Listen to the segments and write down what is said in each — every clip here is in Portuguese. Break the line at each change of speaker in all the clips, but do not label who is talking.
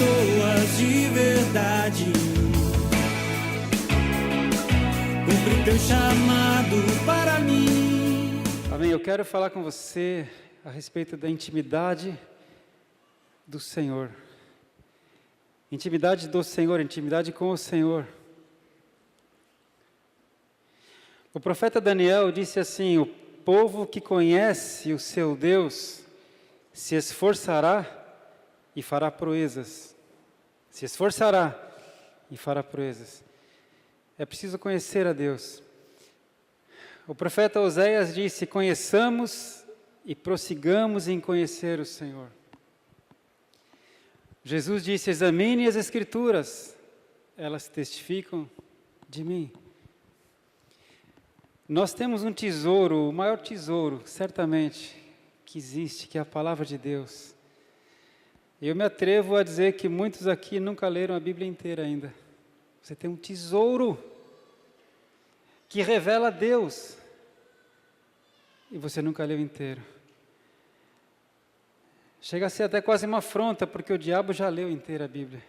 pessoas de verdade. Cumpre teu chamado para mim.
Amém. Eu quero falar com você a respeito da intimidade do Senhor. Intimidade do Senhor, intimidade com o Senhor. O profeta Daniel disse assim: o povo que conhece o seu Deus se esforçará e fará proezas. Se esforçará e fará proezas. É preciso conhecer a Deus. O profeta Oséias disse: conheçamos e prossigamos em conhecer o Senhor. Jesus disse: examine as Escrituras, elas testificam de mim. Nós temos um tesouro, o maior tesouro, certamente, que existe, que é a Palavra de Deus. Eu me atrevo a dizer que muitos aqui nunca leram a Bíblia inteira ainda. Você tem um tesouro que revela Deus e você nunca leu inteiro. Chega a ser até quase uma afronta, porque o diabo já leu inteira a Bíblia.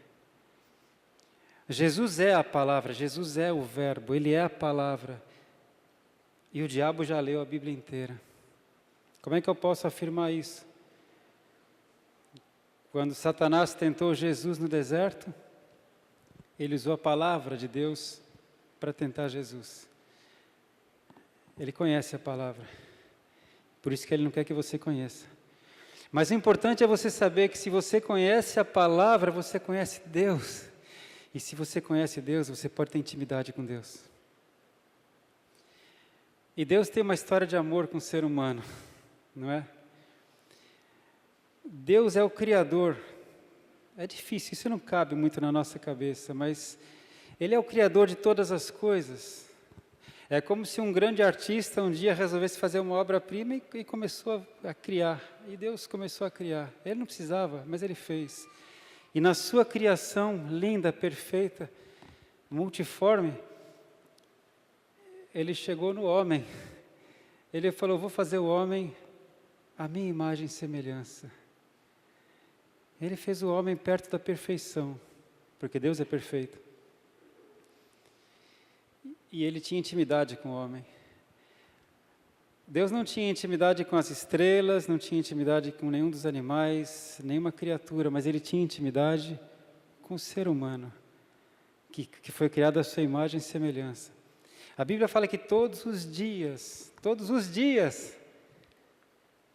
Jesus é a palavra, Jesus é o verbo, Ele é a palavra. E o diabo já leu a Bíblia inteira. Como é que eu posso afirmar isso? Quando Satanás tentou Jesus no deserto, ele usou a palavra de Deus para tentar Jesus. Ele conhece a palavra. Por isso que ele não quer que você conheça. Mas o importante é você saber que se você conhece a palavra, você conhece Deus. E se você conhece Deus, você pode ter intimidade com Deus. E Deus tem uma história de amor com o ser humano, não é? Deus é o Criador. É difícil, isso não cabe muito na nossa cabeça, mas Ele é o Criador de todas as coisas. É como se um grande artista um dia resolvesse fazer uma obra-prima e começou a criar. E Deus começou a criar. Ele não precisava, mas Ele fez. E na sua criação linda, perfeita, multiforme, Ele chegou no homem. Ele falou: vou fazer o homem à minha imagem e semelhança. Ele fez o homem perto da perfeição, porque Deus é perfeito. E Ele tinha intimidade com o homem. Deus não tinha intimidade com as estrelas, não tinha intimidade com nenhum dos animais, nenhuma criatura, mas Ele tinha intimidade com o ser humano, que foi criado à sua imagem e semelhança. A Bíblia fala que todos os dias,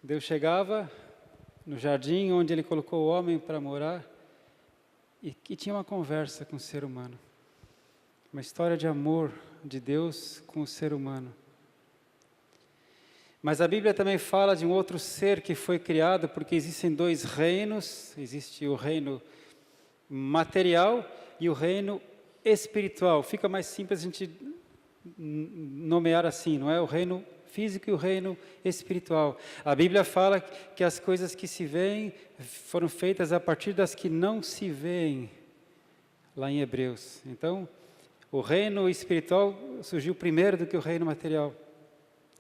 Deus chegava no jardim onde Ele colocou o homem para morar e tinha uma conversa com o ser humano. Uma história de amor de Deus com o ser humano. Mas a Bíblia também fala de um outro ser que foi criado, porque existem dois reinos, existe o reino material e o reino espiritual. Fica mais simples a gente nomear assim, não é? O reino físico e o reino espiritual. A Bíblia fala que as coisas que se veem foram feitas a partir das que não se veem, lá em Hebreus. Então, o reino espiritual surgiu primeiro do que o reino material.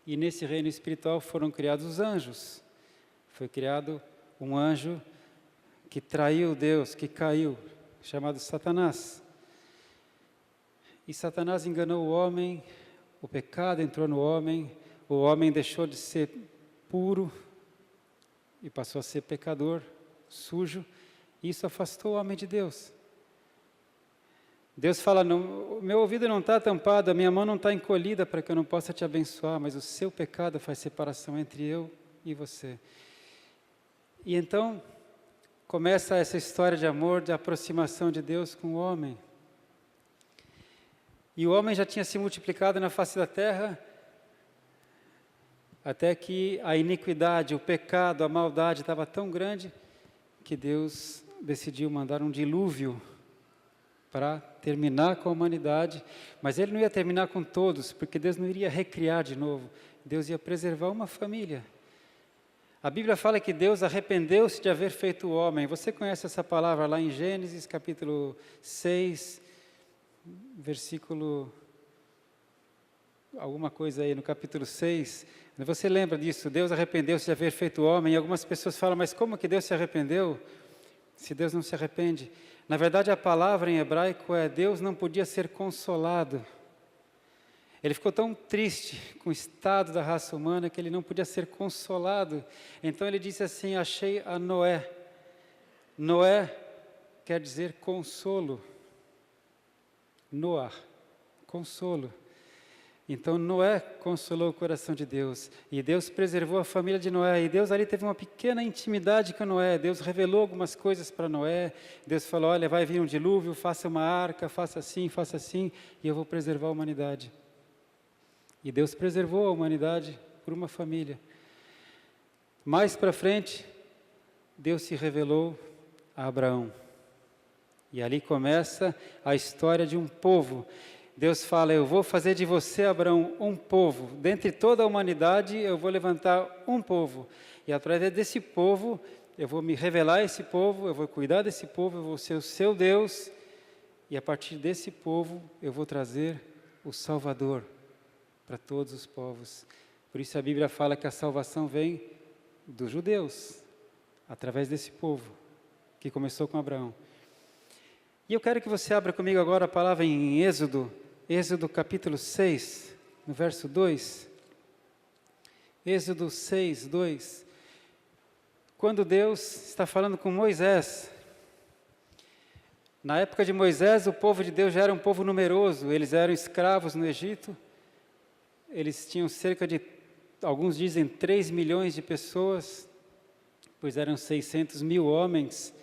E nesse reino espiritual foram criados os anjos. Foi criado um anjo que traiu Deus, que caiu, chamado Satanás. E Satanás enganou o homem, o pecado entrou no homem, o homem deixou de ser puro e passou a ser pecador, sujo, e isso afastou o homem de Deus. Deus fala: não, o meu ouvido não está tampado, a minha mão não está encolhida para que eu não possa te abençoar, mas o seu pecado faz separação entre eu e você. E então começa essa história de amor, de aproximação de Deus com o homem. E o homem já tinha se multiplicado na face da terra, até que a iniquidade, o pecado, a maldade estava tão grande, que Deus decidiu mandar um dilúvio para terminar com a humanidade. Mas Ele não ia terminar com todos, porque Deus não iria recriar de novo. Deus ia preservar uma família. A Bíblia fala que Deus arrependeu-se de haver feito o homem. Você conhece essa palavra lá em Gênesis, capítulo 6, versículo... alguma coisa aí no capítulo 6, você lembra disso? Deus arrependeu-se de haver feito o homem, e algumas pessoas falam: mas como que Deus se arrependeu? se Deus não se arrepende. Na verdade, a palavra em hebraico é Deus não podia ser consolado. Ele ficou tão triste com o estado da raça humana que ele não podia ser consolado. Então ele disse assim, achei a Noé. Noé quer dizer consolo. Noar, consolo. Então Noé consolou o coração de Deus, e Deus preservou a família de Noé, e Deus ali teve uma pequena intimidade com Noé, Deus revelou algumas coisas para Noé, Deus falou, olha, vai vir um dilúvio, faça uma arca, faça assim, e eu vou preservar a humanidade. E Deus preservou a humanidade por uma família. Mais para frente, Deus se revelou a Abraão, e ali começa a história de um povo. Deus fala, eu vou fazer de você, Abraão, um povo. Dentre toda a humanidade, eu vou levantar um povo. E através desse povo, eu vou me revelar a esse povo, eu vou cuidar desse povo, eu vou ser o seu Deus. E a partir desse povo, eu vou trazer o Salvador para todos os povos. Por isso a Bíblia fala que a salvação vem dos judeus, através desse povo, que começou com Abraão. E eu quero que você abra comigo agora a palavra em Êxodo capítulo 6, no verso 2. Êxodo 6, 2. Quando Deus está falando com Moisés. Na época de Moisés, o povo de Deus já era um povo numeroso. Eles eram escravos no Egito. Eles tinham cerca de, alguns dizem, 3 milhões de pessoas, pois eram 600 mil homens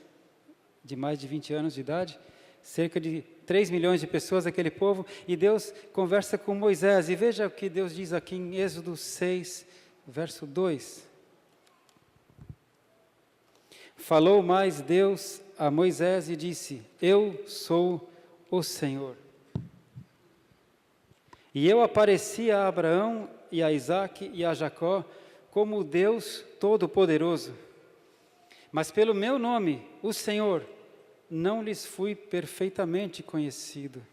de mais de 20 anos de idade. Cerca de 3 milhões de pessoas, aquele povo, e Deus conversa com Moisés, e veja o que Deus diz aqui em Êxodo 6, verso 2. Falou mais Deus a Moisés e disse, eu sou o Senhor. E eu apareci a Abraão e a Isaque e a Jacó como o Deus Todo-Poderoso. Mas pelo meu nome, o Senhor, não lhes fui perfeitamente conhecido.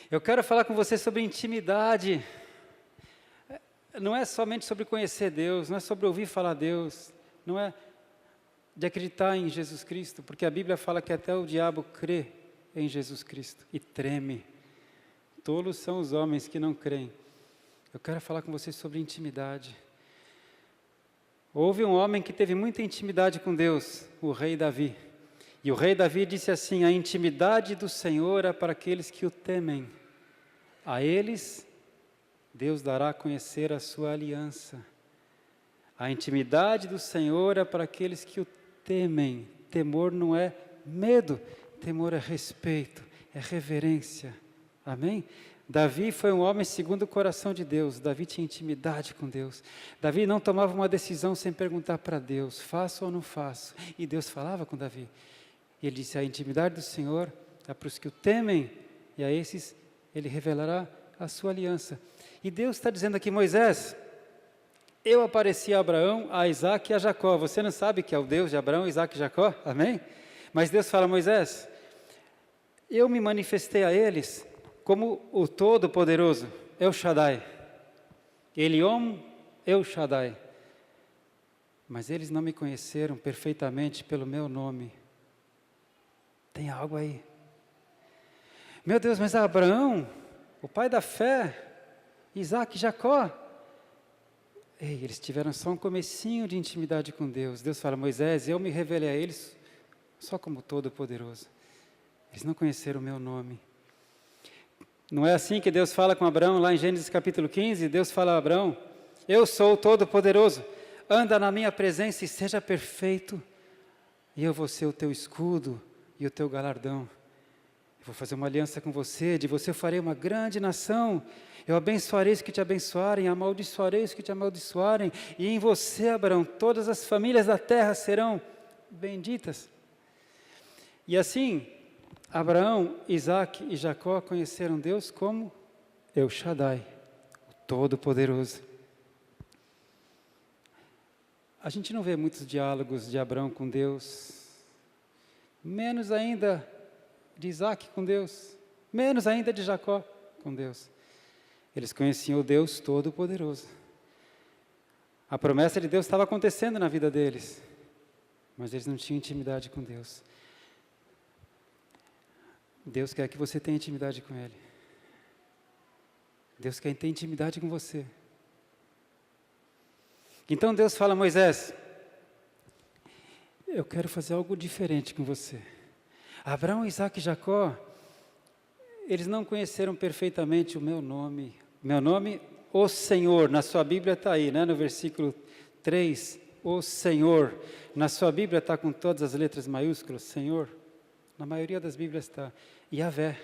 Eu quero falar com você sobre intimidade. Não é somente sobre conhecer Deus, não é sobre ouvir falar Deus, não é de acreditar em Jesus Cristo, porque a Bíblia fala que até o diabo crê em Jesus Cristo e treme. Tolos são os homens que não creem. Eu quero falar com você sobre intimidade. Houve um homem que teve muita intimidade com Deus, o rei Davi. E o rei Davi disse assim, a intimidade do Senhor é para aqueles que o temem. A eles, Deus dará a conhecer a sua aliança. A intimidade do Senhor é para aqueles que o temem. Temor não é medo, temor é respeito, é reverência. Amém? Davi foi um homem segundo o coração de Deus. Davi tinha intimidade com Deus. Davi não tomava uma decisão sem perguntar para Deus, faço ou não faço? E Deus falava com Davi. E ele disse, a intimidade do Senhor é para os que o temem, e a esses ele revelará a sua aliança. E Deus está dizendo aqui, Moisés, eu apareci a Abraão, a Isaque e a Jacó. Você não sabe que é o Deus de Abraão, Isaque e Jacó? Amém? Mas Deus fala, Moisés, eu me manifestei a eles como o Todo-Poderoso, El Shaddai. Eliom, El Shaddai. Mas eles não me conheceram perfeitamente pelo meu nome. Tem algo aí. Meu Deus, mas Abraão, o pai da fé, Isaque e Jacó, ei, eles tiveram só um comecinho de intimidade com Deus. Deus fala, Moisés, eu me revelei a eles só como Todo-Poderoso. Eles não conheceram o meu nome. Não é assim que Deus fala com Abraão, lá em Gênesis capítulo 15, Deus fala a Abraão, eu sou o Todo-Poderoso, anda na minha presença e seja perfeito, e eu vou ser o teu escudo e o teu galardão. Eu vou fazer uma aliança com você, de você eu farei uma grande nação, eu abençoarei os que te abençoarem, amaldiçoarei os que te amaldiçoarem, e em você, Abraão, todas as famílias da terra serão benditas. E assim, Abraão, Isaque e Jacó conheceram Deus como El Shaddai, o Todo-Poderoso. A gente não vê muitos diálogos de Abraão com Deus, menos ainda de Isaque com Deus, menos ainda de Jacó com Deus. Eles conheciam o Deus Todo-Poderoso. A promessa de Deus estava acontecendo na vida deles. mas eles não tinham intimidade com Deus. Deus quer que você tenha intimidade com Ele. Deus quer ter intimidade com você. Então Deus fala a Moisés, eu quero fazer algo diferente com você. Abraão, Isaac e Jacó, eles não conheceram perfeitamente o meu nome. Meu nome, o Senhor, na sua Bíblia está aí, né? No versículo 3, o Senhor. Na sua Bíblia está com todas as letras maiúsculas, Senhor. Na maioria das Bíblias está Yahvé,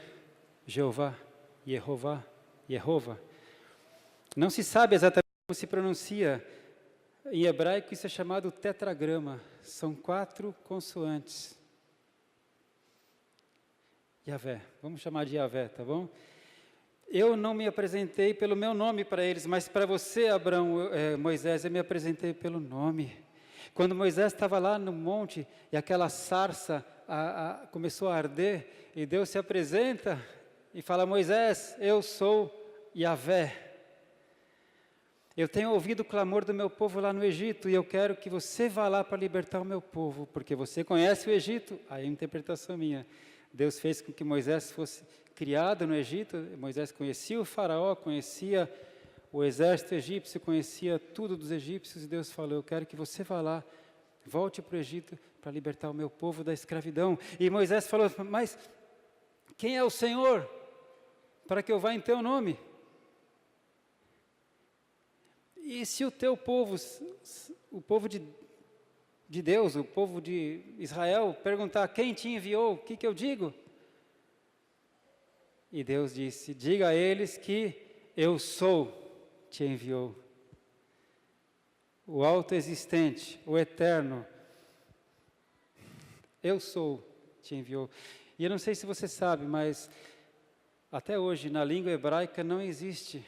Jeová, Yehová, Yehova. Não se sabe exatamente como se pronuncia. Em hebraico isso é chamado tetragrama. São 4 consoantes. Yahvé, vamos chamar de Yahvé, tá bom? Eu não me apresentei pelo meu nome para eles, mas para você, Moisés, eu me apresentei pelo nome. Quando Moisés estava lá no monte e aquela sarça começou a arder, e Deus se apresenta e fala, Moisés, eu sou Yahvé. Eu tenho ouvido o clamor do meu povo lá no Egito, e eu quero que você vá lá para libertar o meu povo, porque você conhece o Egito. Aí a interpretação minha. Deus fez com que Moisés fosse criado no Egito. Moisés conhecia o faraó, conhecia o exército egípcio, conhecia tudo dos egípcios, e Deus falou, eu quero que você vá lá, volte para o Egito para libertar o meu povo da escravidão. E Moisés falou, mas quem é o Senhor para que eu vá em teu nome? E se o teu povo, o povo de Deus, o povo de Israel, perguntar quem te enviou, o que eu digo? E Deus disse, diga a eles que eu sou, te enviou. O autoexistente, o eterno, eu sou, te enviou. E eu não sei se você sabe, mas até hoje na língua hebraica não existe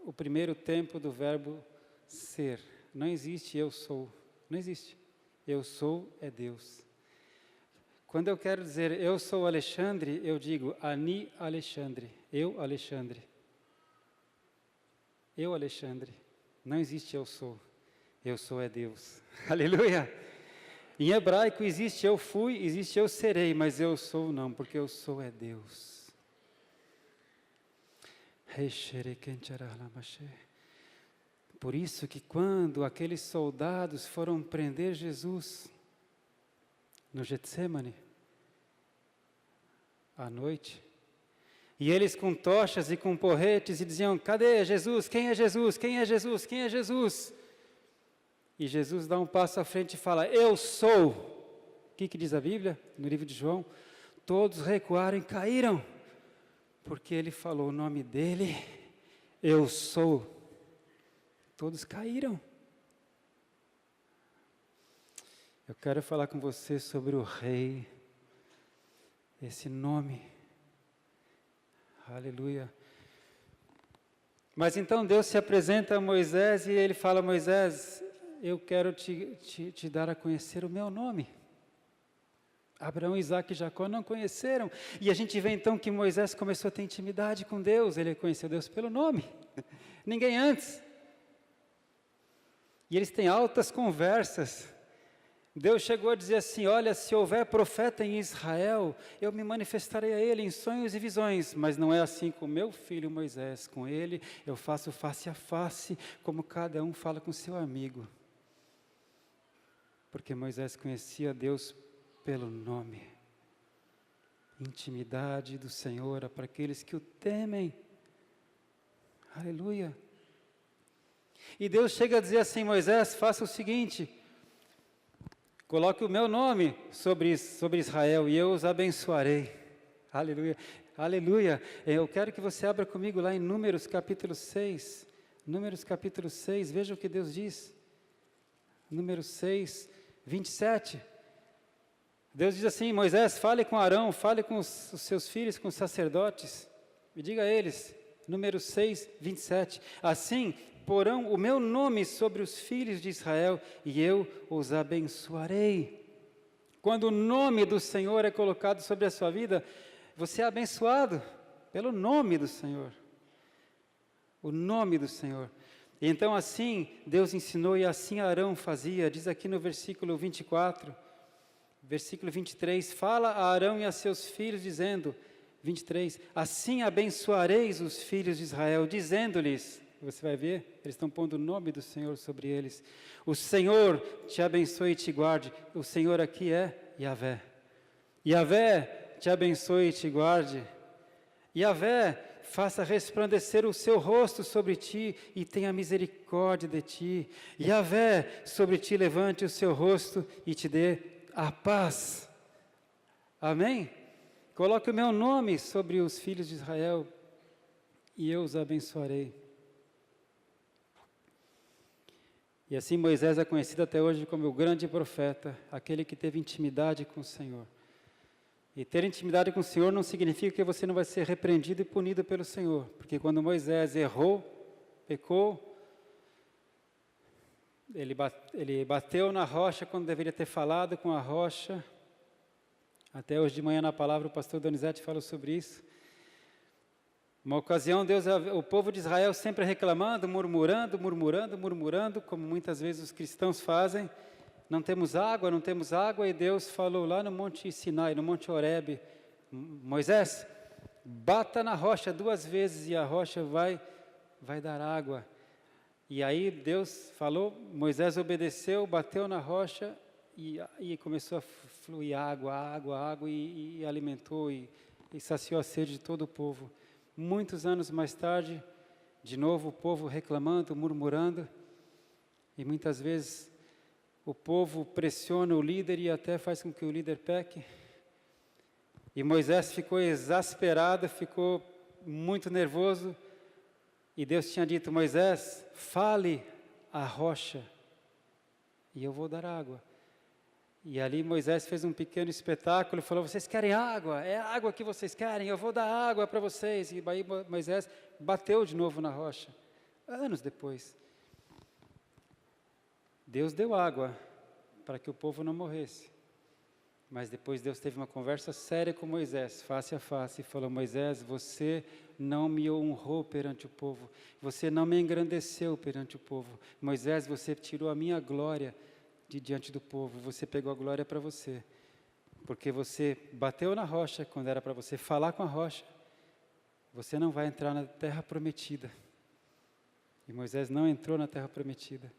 o primeiro tempo do verbo ser. Não existe eu sou, não existe. Eu sou é Deus. Quando eu quero dizer eu sou Alexandre, eu digo Ani Alexandre, eu Alexandre. Eu Alexandre. Não existe eu sou é Deus. Aleluia! Em hebraico existe eu fui, existe eu serei, mas eu sou não, porque eu sou é Deus. Por isso que quando aqueles soldados foram prender Jesus no Getsemane, à noite, e eles com tochas e com porretes e diziam, cadê Jesus? Quem é Jesus? Quem é Jesus? Quem é Jesus? E Jesus dá um passo à frente e fala, eu sou. O que diz a Bíblia? No livro de João, todos recuaram e caíram, porque ele falou o nome dele, eu sou. Todos caíram. Eu quero falar com você sobre o Rei, esse nome. Aleluia. Mas então Deus se apresenta a Moisés e ele fala, Moisés, eu quero te dar a conhecer o meu nome. Abraão, Isaac e Jacó não conheceram. E a gente vê então que Moisés começou a ter intimidade com Deus. Ele conheceu Deus pelo nome. Ninguém antes. E eles têm altas conversas. Deus chegou a dizer assim, olha, se houver profeta em Israel, eu me manifestarei a ele em sonhos e visões, mas não é assim com meu filho Moisés, com ele eu faço face a face, como cada um fala com seu amigo. Porque Moisés conhecia Deus pelo nome. Intimidade do Senhor é para aqueles que o temem. Aleluia. E Deus chega a dizer assim, Moisés, faça o seguinte, coloque o meu nome sobre Israel e eu os abençoarei. Aleluia. Aleluia. Eu quero que você abra comigo lá em Números capítulo 6. Números capítulo 6, veja o que Deus diz. Números 6, 27. Deus diz assim, Moisés, fale com Arão, fale com os seus filhos, com os sacerdotes, e diga a eles, Números 6, 27, assim porão o meu nome sobre os filhos de Israel, e eu os abençoarei. Quando o nome do Senhor é colocado sobre a sua vida, você é abençoado pelo nome do Senhor. O nome do Senhor. E então assim Deus ensinou e assim Arão fazia. Diz aqui no versículo 24, versículo 23, fala a Arão e a seus filhos dizendo, 23, assim abençoareis os filhos de Israel, dizendo-lhes, você vai ver, eles estão pondo o nome do Senhor sobre eles. O Senhor te abençoe e te guarde. O Senhor aqui é Yahvé. Yahvé te abençoe e te guarde. Yahvé faça resplandecer o seu rosto sobre ti e tenha misericórdia de ti. Yahvé sobre ti levante o seu rosto e te dê a paz. Amém? Coloque o meu nome sobre os filhos de Israel e eu os abençoarei. E assim Moisés é conhecido até hoje como o grande profeta, aquele que teve intimidade com o Senhor. E ter intimidade com o Senhor não significa que você não vai ser repreendido e punido pelo Senhor. Porque quando Moisés errou, pecou, ele bateu na rocha quando deveria ter falado com a rocha. Até hoje de manhã na palavra o pastor Donizete falou sobre isso. Uma ocasião, o povo de Israel sempre reclamando, murmurando, como muitas vezes os cristãos fazem. Não temos água, e Deus falou lá no Monte Sinai, no Monte Horebe, Moisés, bata na rocha 2 vezes e a rocha vai dar água. E aí Deus falou, Moisés obedeceu, bateu na rocha e começou a fluir água e alimentou e saciou a sede de todo o povo. Muitos anos mais tarde, de novo o povo reclamando, murmurando, e muitas vezes o povo pressiona o líder e até faz com que o líder peque. E Moisés ficou exasperado, ficou muito nervoso, e Deus tinha dito, Moisés, fale à rocha, e eu vou dar água. E ali Moisés fez um pequeno espetáculo e falou, vocês querem água? É a água que vocês querem, eu vou dar água para vocês. E aí Moisés bateu de novo na rocha, anos depois. Deus deu água para que o povo não morresse. Mas depois Deus teve uma conversa séria com Moisés, face a face, e falou, Moisés, você não me honrou perante o povo, você não me engrandeceu perante o povo. Moisés, você tirou a minha glória de diante do povo, você pegou a glória para você, porque você bateu na rocha quando era para você falar com a rocha, você não vai entrar na terra prometida. E Moisés não entrou na terra prometida.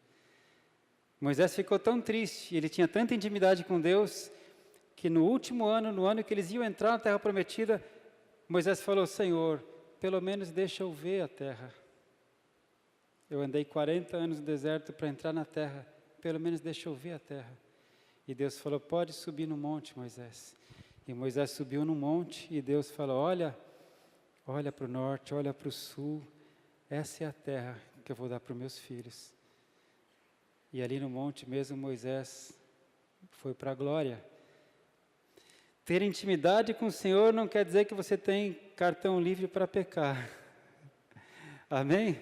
Moisés ficou tão triste, ele tinha tanta intimidade com Deus, que no último ano, no ano que eles iam entrar na terra prometida, Moisés falou, Senhor, pelo menos deixa eu ver a terra. Eu andei 40 anos no deserto para entrar na terra, pelo menos deixa eu ver a terra. E Deus falou, pode subir no monte, Moisés. E Moisés subiu no monte e Deus falou, olha para o norte, olha para o sul, essa é a terra que eu vou dar para os meus filhos. E ali no monte mesmo Moisés foi para a glória. Ter intimidade com o Senhor não quer dizer que você tem cartão livre para pecar. Amém?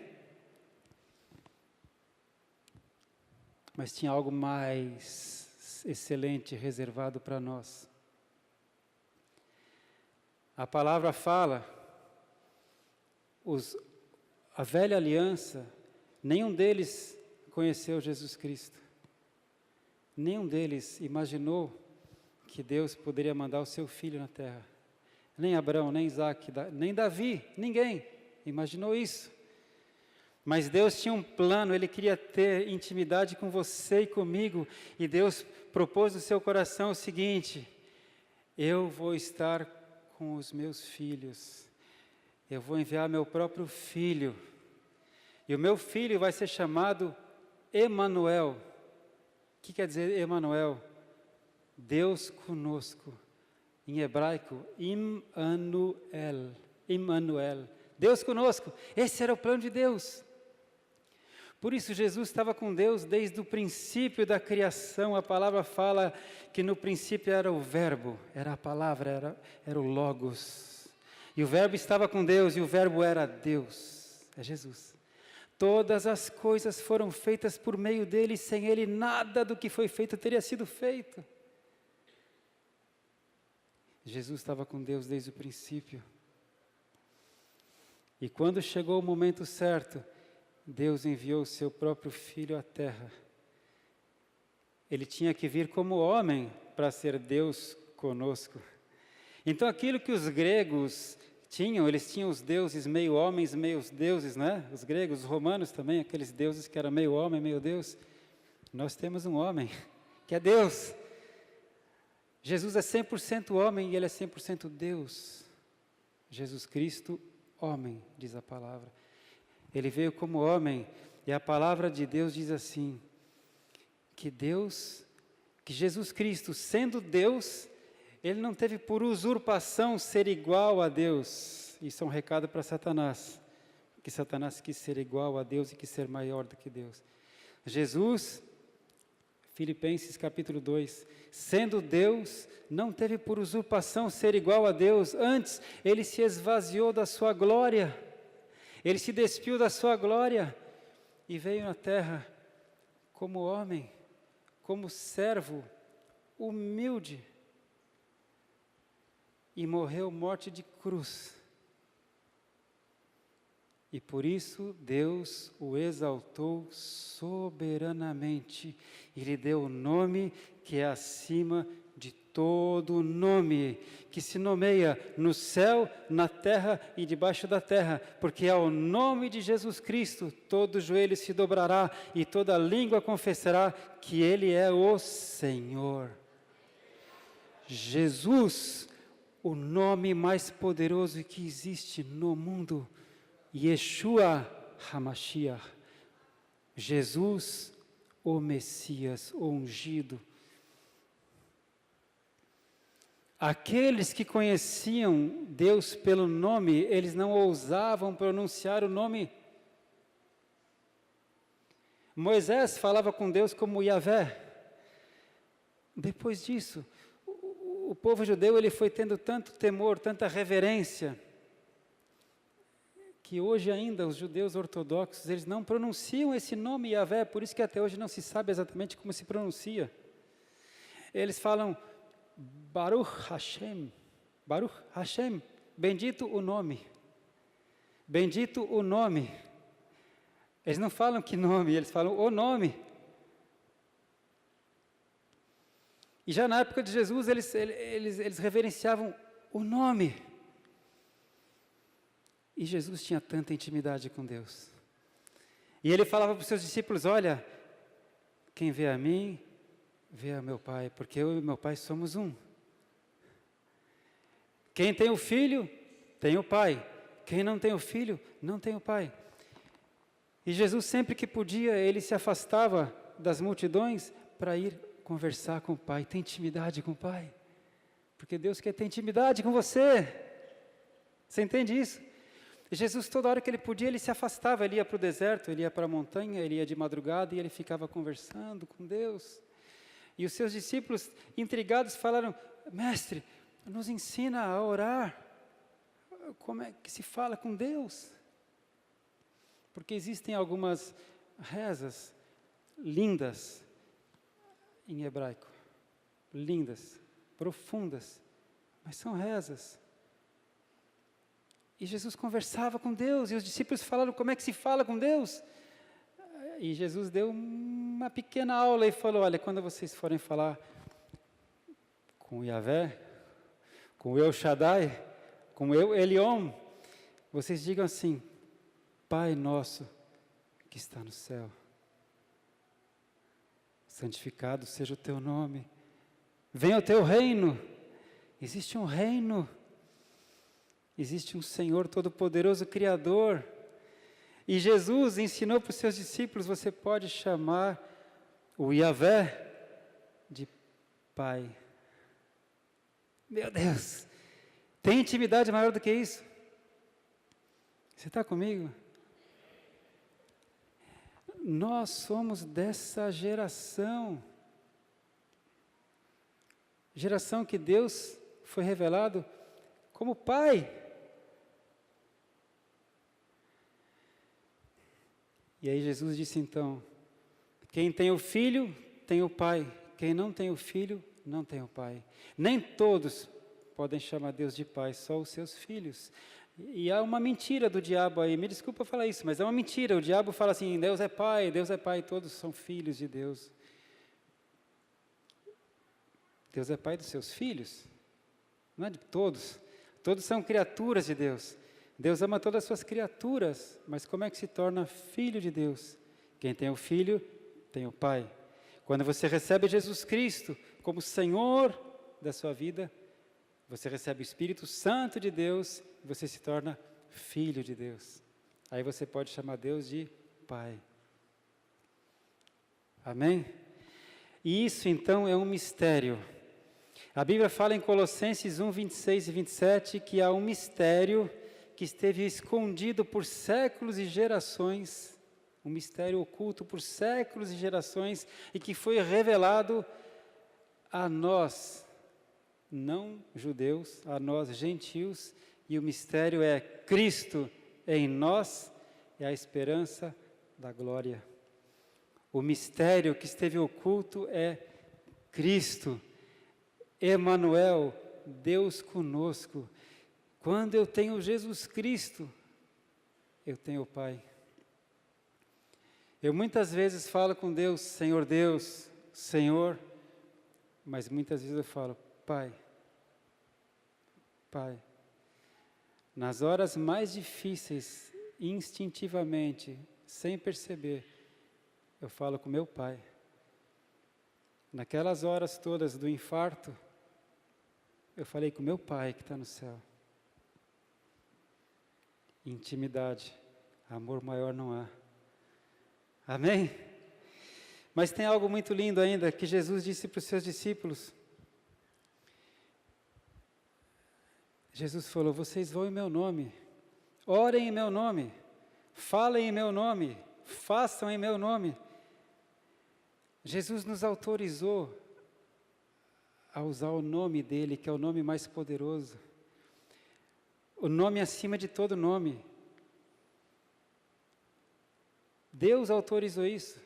Mas tinha algo mais excelente reservado para nós. A palavra fala, a velha aliança, nenhum deles conheceu Jesus Cristo. Nenhum deles imaginou que Deus poderia mandar o seu filho na terra. Nem Abraão, nem Isaac, nem Davi, ninguém imaginou isso. Mas Deus tinha um plano, Ele queria ter intimidade com você e comigo, e Deus propôs no seu coração o seguinte, eu vou estar com os meus filhos, eu vou enviar meu próprio filho, e o meu filho vai ser chamado Emanuel. O que quer dizer Emanuel? Deus conosco. Em hebraico, Immanuel. Deus conosco. Esse era o plano de Deus. Por isso Jesus estava com Deus desde o princípio da criação. A palavra fala que no princípio era o verbo, era a palavra, era o Logos. E o verbo estava com Deus e o verbo era Deus, é Jesus. Todas as coisas foram feitas por meio dele, e sem ele nada do que foi feito teria sido feito. Jesus estava com Deus desde o princípio. E quando chegou o momento certo, Deus enviou o seu próprio Filho à Terra. Ele tinha que vir como homem para ser Deus conosco. Então aquilo que os gregos tinham, eles tinham os deuses meio homens, meio deuses, né? Os gregos, os romanos também, aqueles deuses que eram meio homem, meio Deus. Nós temos um homem, que é Deus. Jesus é 100% homem e Ele é 100% Deus. Jesus Cristo, homem, diz a palavra. Ele veio como homem e a palavra de Deus diz assim, que Jesus Cristo, sendo Deus, Ele não teve por usurpação ser igual a Deus. Isso é um recado para Satanás, que Satanás quis ser igual a Deus e quis ser maior do que Deus. Jesus, Filipenses capítulo 2, sendo Deus, não teve por usurpação ser igual a Deus, antes Ele se esvaziou da sua glória, Ele se despiu da sua glória e veio na terra como homem, como servo, humilde, e morreu morte de cruz. E por isso Deus o exaltou soberanamente e lhe deu o nome que é acima de todo nome, que se nomeia no céu, na terra e debaixo da terra, porque ao nome de Jesus Cristo todo joelho se dobrará e toda língua confessará que Ele é o Senhor. Jesus, o nome mais poderoso que existe no mundo, Yeshua HaMashiach, Jesus, o Messias, o ungido. Aqueles que conheciam Deus pelo nome, eles não ousavam pronunciar o nome. Moisés falava com Deus como Yahvé. Depois disso, o povo judeu ele foi tendo tanto temor, tanta reverência, que hoje ainda os judeus ortodoxos, eles não pronunciam esse nome Yahvé, por isso que até hoje não se sabe exatamente como se pronuncia. Eles falam Baruch Hashem, bendito o nome, bendito o nome. Eles não falam que nome, eles falam o nome. E já na época de Jesus, eles reverenciavam o nome. E Jesus tinha tanta intimidade com Deus. E Ele falava para os seus discípulos, olha, quem vê a mim, vê a meu Pai, porque eu e meu Pai somos um. Quem tem o Filho, tem o Pai. Quem não tem o Filho, não tem o Pai. E Jesus, sempre que podia, Ele se afastava das multidões para ir conversar com o Pai, ter intimidade com o Pai. Porque Deus quer ter intimidade com você. Você entende isso? E Jesus, toda hora que Ele podia, Ele se afastava, Ele ia para o deserto, Ele ia para a montanha, Ele ia de madrugada e Ele ficava conversando com Deus. E os seus discípulos, intrigados, falaram, mestre, nos ensina a orar. Como é que se fala com Deus? Porque existem algumas rezas lindas em hebraico, lindas, profundas, mas são rezas. E Jesus conversava com Deus, e os discípulos falaram como é que se fala com Deus. E Jesus deu uma pequena aula e falou, olha, quando vocês forem falar com Yahvé, com El Shaddai, com El Elyon, vocês digam assim, Pai nosso que está no céu, santificado seja o teu nome, venha o teu reino. Existe um reino, existe um Senhor Todo-Poderoso, Criador, e Jesus ensinou para os seus discípulos, você pode chamar o Yahvé de Pai. Meu Deus, tem intimidade maior do que isso? Você está comigo? Nós somos dessa geração que Deus foi revelado como Pai. E aí Jesus disse então, quem tem o Filho, tem o Pai. Quem não tem o Filho, não tem o Pai. Nem todos podem chamar Deus de Pai, só os seus filhos. E há uma mentira do diabo aí, me desculpa falar isso, mas é uma mentira. O diabo fala assim, Deus é pai, todos são filhos de Deus. Deus é pai dos seus filhos, não é de todos. Todos são criaturas de Deus. Deus ama todas as suas criaturas, mas como é que se torna filho de Deus? Quem tem o filho, tem o pai. Quando você recebe Jesus Cristo como Senhor da sua vida, você recebe o Espírito Santo de Deus, e você se torna filho de Deus. Aí você pode chamar Deus de Pai. Amém? E isso então é um mistério. A Bíblia fala em Colossenses 1, 26 e 27, que há um mistério que esteve escondido por séculos e gerações, um mistério oculto por séculos e gerações, e que foi revelado a nós, não judeus, a nós gentios, e o mistério é Cristo em nós, é a esperança da glória. O mistério que esteve oculto é Cristo, Emanuel, Deus conosco. Quando eu tenho Jesus Cristo, eu tenho o Pai. Eu muitas vezes falo com Deus, Senhor, mas muitas vezes eu falo, Pai. Pai. Nas horas mais difíceis, instintivamente, sem perceber, eu falo com meu Pai. Naquelas horas todas do infarto, eu falei com meu Pai que está no céu. Intimidade, amor maior não há. Amém? Mas tem algo muito lindo ainda, que Jesus disse para os seus discípulos. Jesus falou, vocês vão em meu nome, orem em meu nome, falem em meu nome, façam em meu nome. Jesus nos autorizou a usar o nome dele, que é o nome mais poderoso, o nome acima de todo nome. Deus autorizou isso.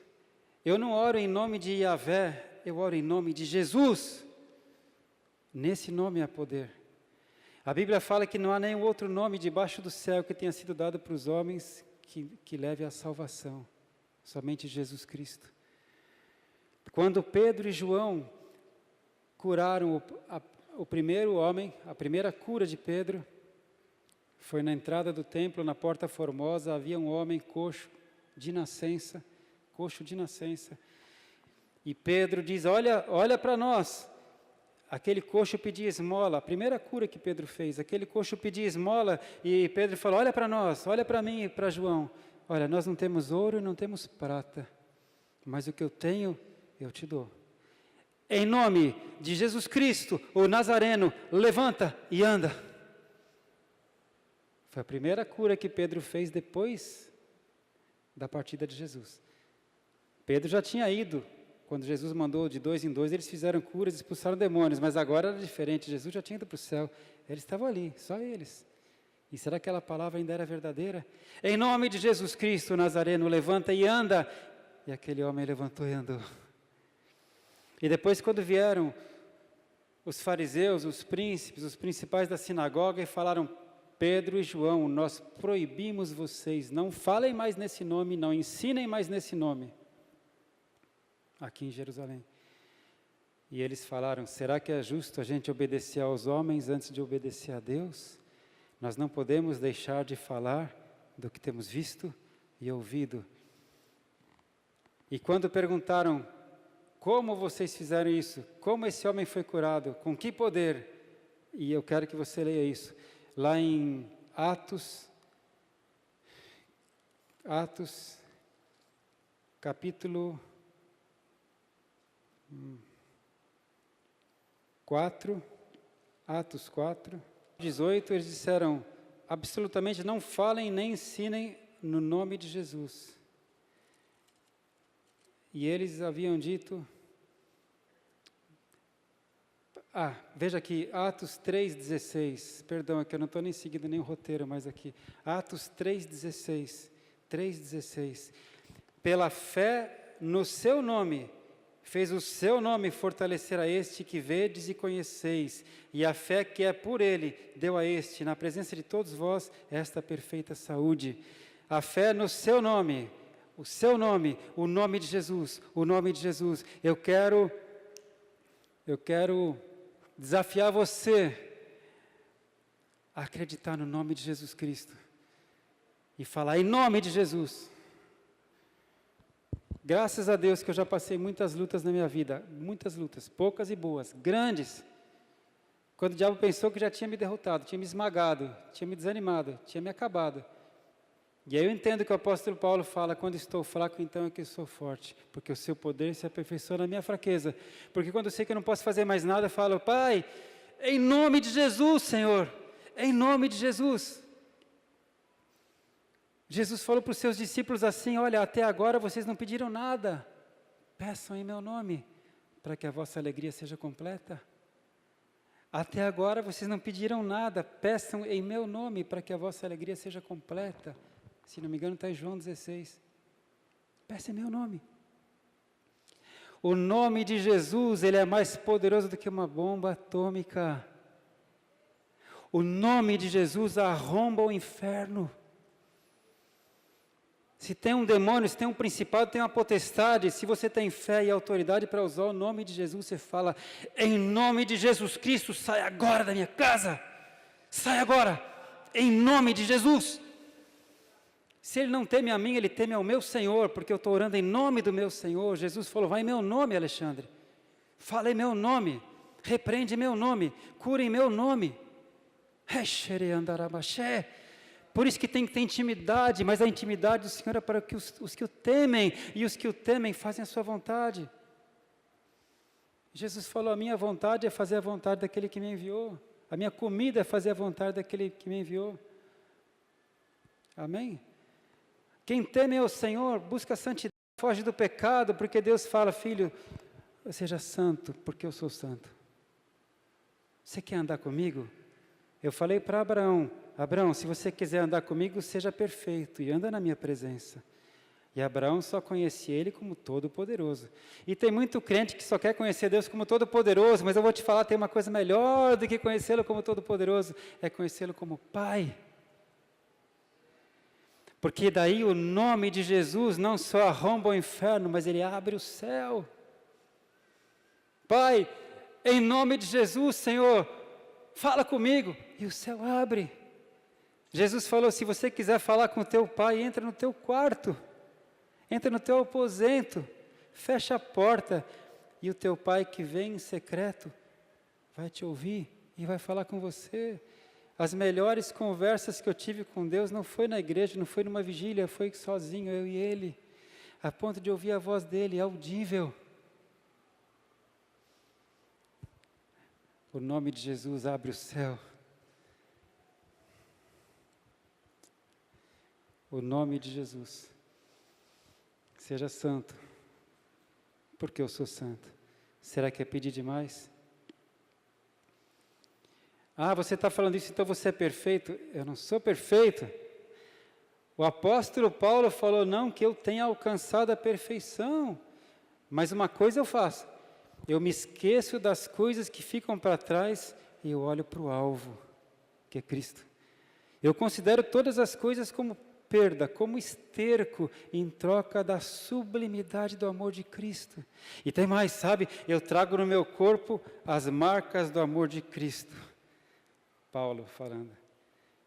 Eu não oro em nome de Yahvé, eu oro em nome de Jesus. Nesse nome há poder. A Bíblia fala que não há nenhum outro nome debaixo do céu que tenha sido dado para os homens que leve à salvação. Somente Jesus Cristo. Quando Pedro e João curaram o primeiro homem, a primeira cura de Pedro, foi na entrada do templo, na porta formosa, havia um homem coxo de nascença, e Pedro diz, olha para nós. Aquele coxo pedia esmola, a primeira cura que Pedro fez, aquele coxo pedia esmola, e Pedro falou, olha para nós, olha para mim e para João, olha, nós não temos ouro e não temos prata, mas o que eu tenho, eu te dou. Em nome de Jesus Cristo, o Nazareno, levanta e anda. Foi a primeira cura que Pedro fez depois da partida de Jesus. Pedro já tinha ido, quando Jesus mandou de 2 em 2, eles fizeram curas, expulsaram demônios, mas agora era diferente, Jesus já tinha ido para o céu, eles estavam ali, só eles. E será que aquela palavra ainda era verdadeira? Em nome de Jesus Cristo, o Nazareno, levanta e anda. E aquele homem levantou e andou. E depois, quando vieram os fariseus, os príncipes, os principais da sinagoga, e falaram, Pedro e João, nós proibimos vocês, não falem mais nesse nome, não ensinem mais nesse nome, aqui em Jerusalém. E eles falaram, será que é justo a gente obedecer aos homens antes de obedecer a Deus? Nós não podemos deixar de falar do que temos visto e ouvido. E quando perguntaram, como vocês fizeram isso? Como esse homem foi curado? Com que poder? E eu quero que você leia isso. Lá em Atos, capítulo 4, Atos 4, 18, eles disseram, absolutamente não falem nem ensinem no nome de Jesus. E eles haviam dito, veja aqui, Atos 3,16, perdão, é que eu não estou nem seguindo nem o roteiro, mas aqui, Atos 3,16, pela fé no seu nome, fez o seu nome fortalecer a este que vedes e conheceis, e a fé que é por ele deu a este, na presença de todos vós, esta perfeita saúde. A fé no seu nome, o seu nome, o nome de Jesus, o nome de Jesus. Eu quero desafiar você a acreditar no nome de Jesus Cristo e falar em nome de Jesus. Graças a Deus que eu já passei muitas lutas na minha vida, muitas lutas, poucas e boas, grandes. Quando o diabo pensou que já tinha me derrotado, tinha me esmagado, tinha me desanimado, tinha me acabado. E aí eu entendo que o apóstolo Paulo fala, quando estou fraco, então é que eu sou forte, porque o seu poder se aperfeiçoa na minha fraqueza. Porque quando eu sei que eu não posso fazer mais nada, eu falo, Pai, em nome de Jesus, Senhor, em nome de Jesus. Jesus falou para os seus discípulos assim, olha, até agora vocês não pediram nada, peçam em meu nome, para que a vossa alegria seja completa. Até agora vocês não pediram nada, peçam em meu nome, para que a vossa alegria seja completa. Se não me engano está em João 16, peça em meu nome. O nome de Jesus, ele é mais poderoso do que uma bomba atômica. O nome de Jesus arromba o inferno. Se tem um demônio, se tem um principado, tem uma potestade, se você tem fé e autoridade para usar o nome de Jesus, você fala, em nome de Jesus Cristo, sai agora da minha casa, sai agora, em nome de Jesus. Se ele não teme a mim, ele teme ao meu Senhor, porque eu estou orando em nome do meu Senhor. Jesus falou, vai em meu nome, Alexandre, fala em meu nome, repreende em meu nome, cura em meu nome. Por isso que tem que ter intimidade, mas a intimidade do Senhor é para que os que o temem, e os que o temem fazem a sua vontade. Jesus falou, a minha vontade é fazer a vontade daquele que me enviou, a minha comida é fazer a vontade daquele que me enviou. Amém? Quem teme ao Senhor, busca a santidade, foge do pecado, porque Deus fala, filho, seja santo, porque eu sou santo. Você quer andar comigo? Eu falei para Abraão, Abraão, se você quiser andar comigo, seja perfeito e anda na minha presença. E Abraão só conhecia ele como Todo-Poderoso. E tem muito crente que só quer conhecer Deus como Todo-Poderoso, mas eu vou te falar, tem uma coisa melhor do que conhecê-lo como Todo-Poderoso, é conhecê-lo como Pai. Porque daí o nome de Jesus não só arromba o inferno, mas ele abre o céu. Pai, em nome de Jesus, Senhor, fala comigo, e o céu abre. Jesus falou, se você quiser falar com o teu pai, entra no teu quarto, entra no teu aposento, fecha a porta, e o teu pai que vem em secreto, vai te ouvir e vai falar com você. As melhores conversas que eu tive com Deus não foi na igreja, não foi numa vigília, foi sozinho, eu e ele, a ponto de ouvir a voz dele, audível. O nome de Jesus abre o céu. O nome de Jesus. Seja santo, porque eu sou santo. Será que é pedir demais? Ah, você está falando isso, então você é perfeito? Eu não sou perfeito. O apóstolo Paulo falou, não que eu tenha alcançado a perfeição, mas uma coisa eu faço, eu me esqueço das coisas que ficam para trás e eu olho para o alvo, que é Cristo. Eu considero todas as coisas como perda, como esterco, em troca da sublimidade do amor de Cristo. E tem mais, sabe? Eu trago no meu corpo as marcas do amor de Cristo. Paulo falando.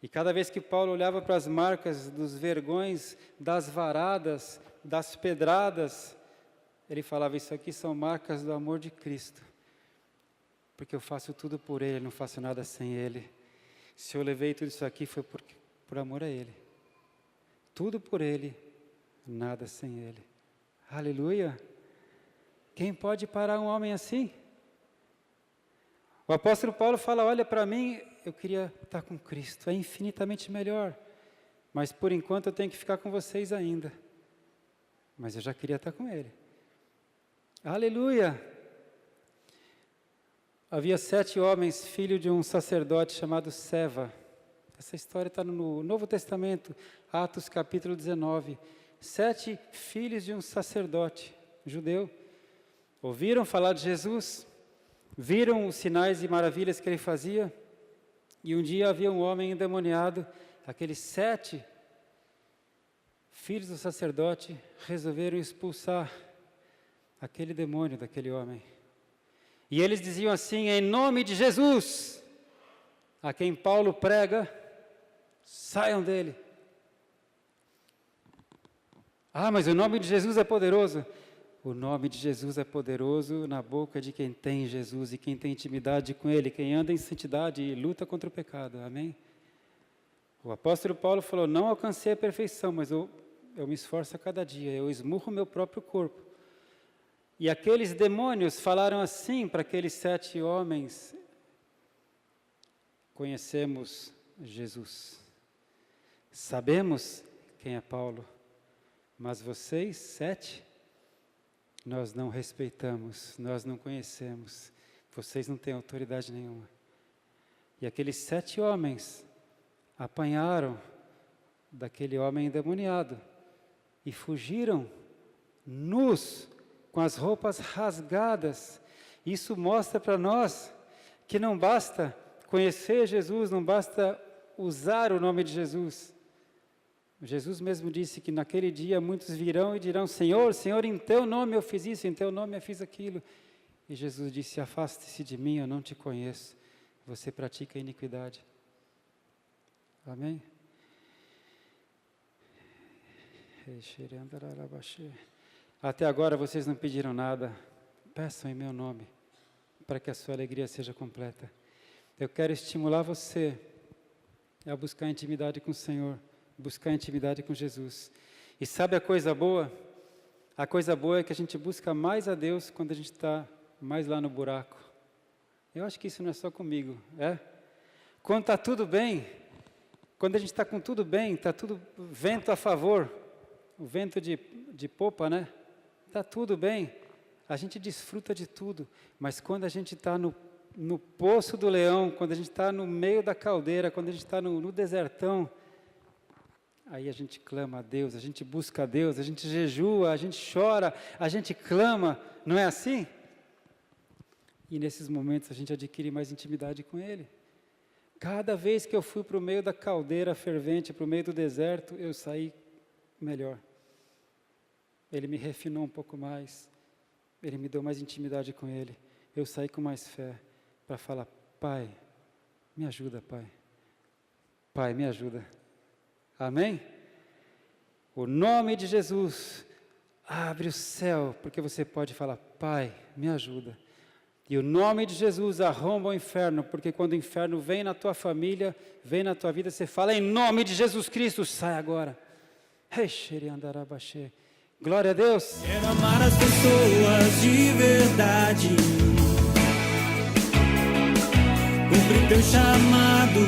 E cada vez que Paulo olhava para as marcas dos vergões, das varadas, das pedradas, ele falava, isso aqui são marcas do amor de Cristo. Porque eu faço tudo por Ele, não faço nada sem Ele. Se eu levei tudo isso aqui foi por amor a Ele. Tudo por Ele, nada sem Ele. Aleluia! Quem pode parar um homem assim? O apóstolo Paulo fala, olha, para mim, eu queria estar com Cristo, é infinitamente melhor. Mas por enquanto eu tenho que ficar com vocês ainda. Mas eu já queria estar com Ele. Aleluia! Havia 7 homens, filho de um sacerdote chamado Seva. Essa história está no Novo Testamento, Atos capítulo 19. 7 filhos de um sacerdote judeu. ouviram falar de Jesus, viram os sinais e maravilhas que ele fazia, e um dia havia um homem endemoniado, aqueles 7 filhos do sacerdote resolveram expulsar aquele demônio daquele homem. E eles diziam assim: em nome de Jesus, a quem Paulo prega, saiam dele. Ah, mas o nome de Jesus é poderoso. O nome de Jesus é poderoso na boca de quem tem Jesus e quem tem intimidade com Ele, quem anda em santidade e luta contra o pecado. Amém? O apóstolo Paulo falou: não alcancei a perfeição, mas eu me esforço a cada dia, eu esmurro o meu próprio corpo. E aqueles demônios falaram assim para aqueles 7 homens: conhecemos Jesus, sabemos quem é Paulo, mas vocês, 7, nós não respeitamos, nós não conhecemos, vocês não têm autoridade nenhuma. E aqueles 7 homens apanharam daquele homem endemoniado e fugiram nus, com as roupas rasgadas. Isso mostra para nós que não basta conhecer Jesus, não basta usar o nome de Jesus. Jesus mesmo disse que naquele dia muitos virão e dirão: Senhor, Senhor, em teu nome eu fiz isso, em teu nome eu fiz aquilo. E Jesus disse: afaste-se de mim, eu não te conheço, você pratica iniquidade. Amém? Até agora vocês não pediram nada, peçam em meu nome, para que a sua alegria seja completa. Eu quero estimular você a buscar intimidade com o Senhor, buscar intimidade com Jesus. E sabe a coisa boa? A coisa boa é que a gente busca mais a Deus quando a gente está mais lá no buraco. Eu acho que isso não é só comigo, é? Quando está tudo bem, quando a gente está com tudo bem, está tudo vento a favor, o vento de popa, né? Está tudo bem, a gente desfruta de tudo, mas quando a gente está no poço do leão, quando a gente está no meio da caldeira, quando a gente está no desertão, aí a gente clama a Deus, a gente busca a Deus, a gente jejua, a gente chora, a gente clama, não é assim? E nesses momentos a gente adquire mais intimidade com Ele. Cada vez que eu fui para o meio da caldeira fervente, para o meio do deserto, eu saí melhor. Ele me refinou um pouco mais, Ele me deu mais intimidade com Ele. Eu saí com mais fé para falar: Pai, me ajuda, Pai. Pai, me ajuda. Amém? O nome de Jesus abre o céu, porque você pode falar: Pai, me ajuda. E o nome de Jesus arromba o inferno, porque quando o inferno vem na tua família, vem na tua vida, você fala: em nome de Jesus Cristo, sai agora. Glória a Deus.
Quero amar as pessoas de verdade, cumprir teu chamado